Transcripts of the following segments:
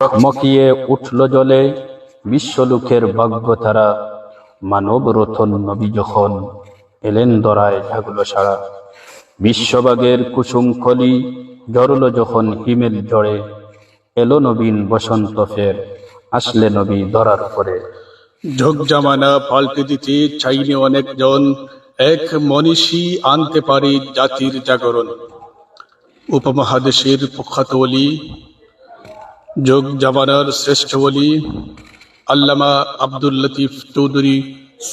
মকিয়ে উঠল জলে বিশ্বলোকের ভাগ্যতারা। মানব রতন নবী যখন এলেন দরায় জাগলো সারা। বিশ্ববাগের কুসুম কলি জড়ল যখন হিমেল জড়ে। এলো নবীন বসন্ত ফের, আসলে নবী ধরার পরে। ঝোঁক জামানা পাল্টে দিতে চাইলে অনেকজন, এক মনীষী আনতে পারে জাতির জাগরণ। উপমহাদেশের প্রখ্যাত ওলি, যোগ জামানার শ্রেষ্ঠ ওলি আল্লামা আব্দুল লতিফ চৌধুরী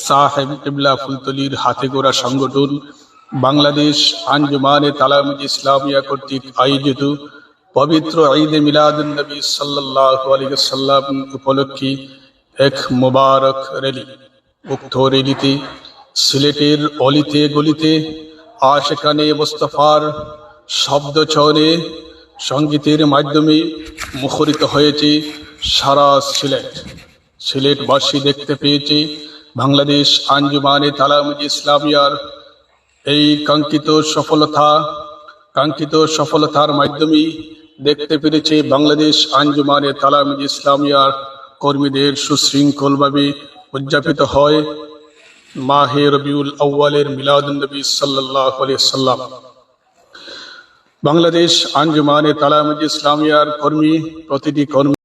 সাহেব কিবলা ফুলতলির হাতে গড়া সংগঠন বাংলাদেশ আঞ্জুমানে তালামুজ ইসলামিয়া কর্তৃক আয়োজিত পবিত্র ঈদে মিলাদুন নবী সাল্লাল্লাহু আলাইহি ওয়াসাল্লাম উপলক্ষে এক মোবারক র্যালি। উক্ত র্যালিতে সিলেটের অলিতে গলিতে আশিকানে মুস্তাফার শব্দ চয়নে সঙ্গীতের মাধ্যমে মুখরিত হয়েছে সারা সিলেট। সিলেটবাসী দেখতে পেয়েছে বাংলাদেশ আঞ্জুমানে তালামুজ ইসলামিয়ার এই কাঙ্ক্ষিত সফলতার মাধ্যমে দেখতে পেরেছে বাংলাদেশ আঞ্জুমানে তালামুজ ইসলামিয়ার কর্মীদের সুশৃঙ্খলভাবে উদযাপিত হয় মাহে রবিউল আউয়ালের মিলাদুন নবী সাল্লাল্লাহু আলাইহি ওয়াসাল্লাম। বাংলাদেশ আঞ্জুমানে তালামুজ ইসলামিয়ার প্রতিটি কর্মী